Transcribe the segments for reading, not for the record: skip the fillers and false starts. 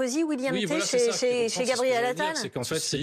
Sarkozy, William Oui, T, voilà, c'est ça. chez Gabriel Attal? C'est qu'en fait, c'est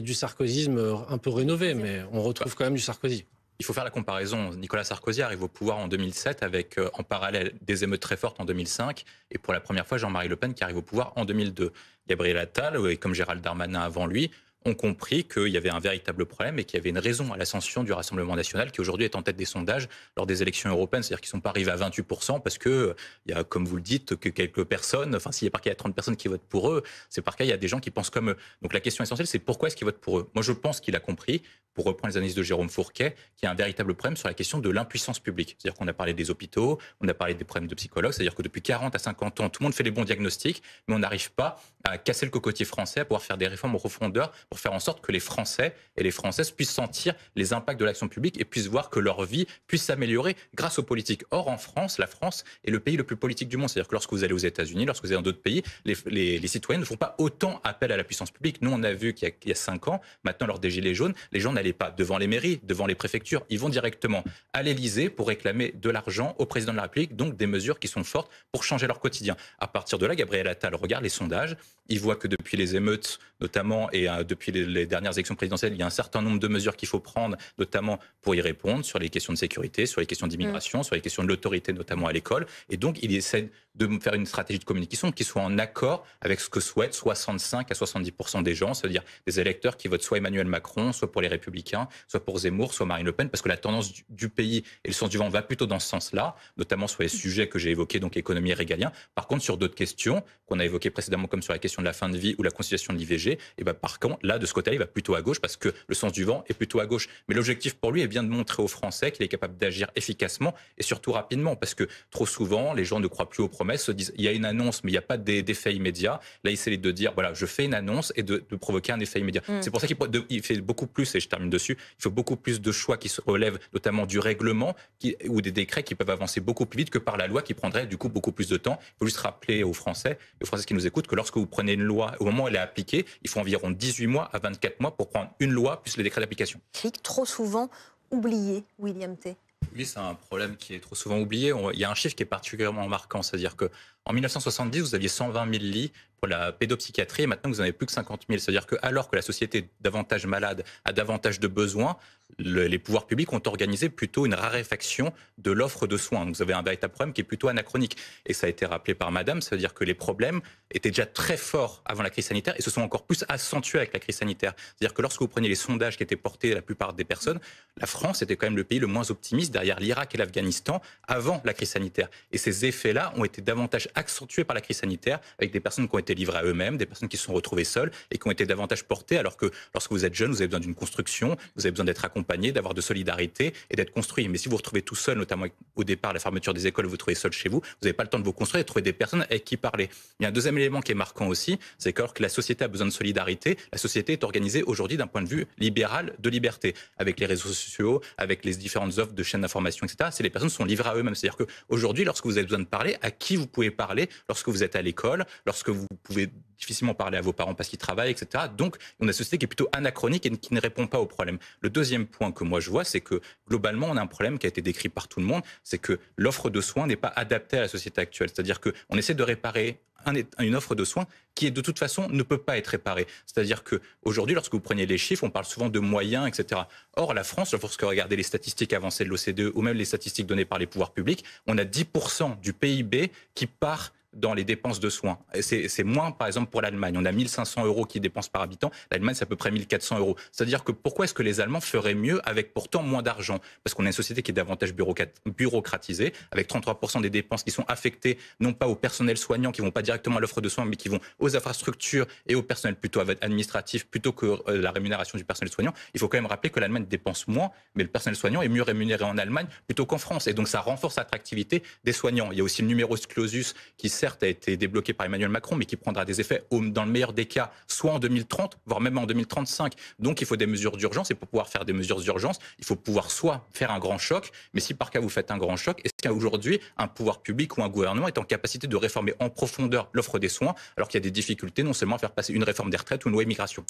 du sarkozysme un peu rénové, mais on retrouve quand même du Sarkozy. Il faut faire la comparaison. Nicolas Sarkozy arrive au pouvoir en 2007 avec en parallèle des émeutes très fortes en 2005 et pour la première fois Jean-Marie Le Pen qui arrive au pouvoir en 2002. Gabriel Attal, et comme Gérald Darmanin avant lui, ont compris qu'il y avait un véritable problème et qu'il y avait une raison à l'ascension du Rassemblement national qui aujourd'hui est en tête des sondages lors des élections européennes. C'est-à-dire qu'ils ne sont pas arrivés à 28% parce que il y a, comme vous le dites, que quelques personnes, enfin s'il y a par cas il y a 30 personnes qui votent pour eux, c'est par cas il y a des gens qui pensent comme eux. Donc la question essentielle c'est pourquoi est-ce qu'ils votent pour eux? Moi je pense qu'il a compris, pour reprendre les analyses de Jérôme Fourquet, qu'il y a un véritable problème sur la question de l'impuissance publique. C'est-à-dire qu'on a parlé des hôpitaux, on a parlé des problèmes de psychologues, c'est-à-dire que depuis 40 à 50 ans, tout le monde fait les bons diagnostics, mais on n'arrive pas à casser le cocotier français, à pouvoir faire des réformes en profondeur pour faire en sorte que les Français et les Françaises puissent sentir les impacts de l'action publique et puissent voir que leur vie puisse s'améliorer grâce aux politiques. Or, en France, la France est le pays le plus politique du monde. C'est-à-dire que lorsque vous allez aux États-Unis, lorsque vous allez dans d'autres pays, les citoyens ne font pas autant appel à la puissance publique. Nous, on a vu qu'il y a 5 ans, maintenant, lors des Gilets jaunes, les gens n'allaient pas devant les mairies, devant les préfectures. Ils vont directement à l'Élysée pour réclamer de l'argent au président de la République, donc des mesures qui sont fortes pour changer leur quotidien. À partir de là, Gabriel Attal regarde les sondages. Il voit que depuis les émeutes, notamment, et depuis les dernières élections présidentielles, il y a un certain nombre de mesures qu'il faut prendre, notamment pour y répondre, sur les questions de sécurité, sur les questions d'immigration, sur les questions de l'autorité, notamment à l'école. Et donc, il essaie de faire une stratégie de communication qui soit en accord avec ce que souhaitent 65 à 70% des gens, c'est-à-dire des électeurs qui votent soit Emmanuel Macron, soit pour les Républicains, soit pour Zemmour, soit Marine Le Pen, parce que la tendance du pays et le sens du vent va plutôt dans ce sens-là, notamment sur les sujets que j'ai évoqués, donc économie et régalien. Par contre, sur d'autres questions qu'on a évoquées précédemment, comme sur la question de la fin de vie ou la conciliation de l'IVG, et ben par contre, là, de ce côté-là, il va plutôt à gauche, parce que le sens du vent est plutôt à gauche. Mais l'objectif pour lui est bien de montrer aux Français qu'il est capable d'agir efficacement et surtout rapidement, parce que trop souvent, les gens ne croient plus aux promesses, se disent il y a une annonce, mais il n'y a pas d'effet immédiat. Là, il essaie de dire voilà, je fais une annonce et de provoquer un effet immédiat. C'est pour ça qu'il fait beaucoup plus, et je termine dessus, il faut beaucoup plus de choix qui se relèvent notamment du règlement ou des décrets qui peuvent avancer beaucoup plus vite que par la loi qui prendrait du coup beaucoup plus de temps. Il faut juste rappeler aux Français qui nous écoutent que lorsque vous prenez une loi, au moment où elle est appliquée, il faut environ 18 mois à 24 mois pour prendre une loi plus les décrets d'application. Trop souvent oublié, William T. Oui, c'est un problème qui est trop souvent oublié. Il y a un chiffre qui est particulièrement marquant, c'est-à-dire qu'en 1970, vous aviez 120 000 lits pour la pédopsychiatrie et maintenant vous n'en avez plus que 50 000. C'est-à-dire qu'alors que la société est davantage malade, a davantage de besoins, les pouvoirs publics ont organisé plutôt une raréfaction de l'offre de soins. Donc vous avez un véritable problème qui est plutôt anachronique. Et ça a été rappelé par Madame, c'est-à-dire que les problèmes étaient déjà très forts avant la crise sanitaire et se sont encore plus accentués avec la crise sanitaire. C'est-à-dire que lorsque vous preniez les sondages qui étaient portés à la plupart des personnes, la France était quand même le pays le moins optimiste derrière l'Irak et l'Afghanistan avant la crise sanitaire. Et ces effets-là ont été davantage accentués par la crise sanitaire avec des personnes qui ont été livrées à eux-mêmes, des personnes qui se sont retrouvées seules et qui ont été davantage portées alors que lorsque vous êtes jeune, vous avez besoin d'une construction, vous avez besoin d'être accompagné, d'avoir de solidarité et d'être construit. Mais si vous vous retrouvez tout seul, notamment au départ, la fermeture des écoles, vous vous trouvez seul chez vous, vous n'avez pas le temps de vous construire et de trouver des personnes avec qui parler. Il y a un deuxième élément qui est marquant aussi, c'est qu'alors que la société a besoin de solidarité, la société est organisée aujourd'hui d'un point de vue libéral de liberté, avec les réseaux sociaux, avec les différentes offres de chaînes d'information, etc. C'est les personnes sont livrées à eux-mêmes. C'est-à-dire qu'aujourd'hui, lorsque vous avez besoin de parler, à qui vous pouvez parler lorsque vous êtes à l'école, lorsque vous pouvez difficilement parler à vos parents parce qu'ils travaillent, etc. Donc, on a une société qui est plutôt anachronique et qui ne répond pas aux problèmes. Le deuxième point que moi je vois, c'est que globalement, on a un problème qui a été décrit par tout le monde, c'est que l'offre de soins n'est pas adaptée à la société actuelle. C'est-à-dire qu'on essaie de réparer une offre de soins qui, de toute façon, ne peut pas être réparée. C'est-à-dire qu'aujourd'hui, lorsque vous prenez les chiffres, on parle souvent de moyens, etc. Or, la France, lorsque vous regardez les statistiques avancées de l'OCDE ou même les statistiques données par les pouvoirs publics, on a 10% du PIB qui part dans les dépenses de soins. C'est moins, par exemple, pour l'Allemagne. On a 1 500 € qui dépensent par habitant. L'Allemagne, c'est à peu près 1 400 €. C'est-à-dire que pourquoi est-ce que les Allemands feraient mieux avec pourtant moins d'argent? Parce qu'on a une société qui est davantage bureaucratisée, avec 33% des dépenses qui sont affectées, non pas au personnel soignant, qui ne vont pas directement à l'offre de soins, mais qui vont aux infrastructures et au personnel plutôt administratif, plutôt que la rémunération du personnel soignant. Il faut quand même rappeler que l'Allemagne dépense moins, mais le personnel soignant est mieux rémunéré en Allemagne plutôt qu'en France. Et donc, ça renforce l'attractivité des soignants. Il y a aussi le numerus clausus qui, certes, a été débloqué par Emmanuel Macron, mais qui prendra des effets, dans le meilleur des cas, soit en 2030, voire même en 2035. Donc, il faut des mesures d'urgence, et pour pouvoir faire des mesures d'urgence, il faut pouvoir soit faire un grand choc, mais si par cas vous faites un grand choc, est-ce qu'aujourd'hui, un pouvoir public ou un gouvernement est en capacité de réformer en profondeur l'offre des soins, alors qu'il y a des difficultés, non seulement à faire passer une réforme des retraites ou une loi immigration?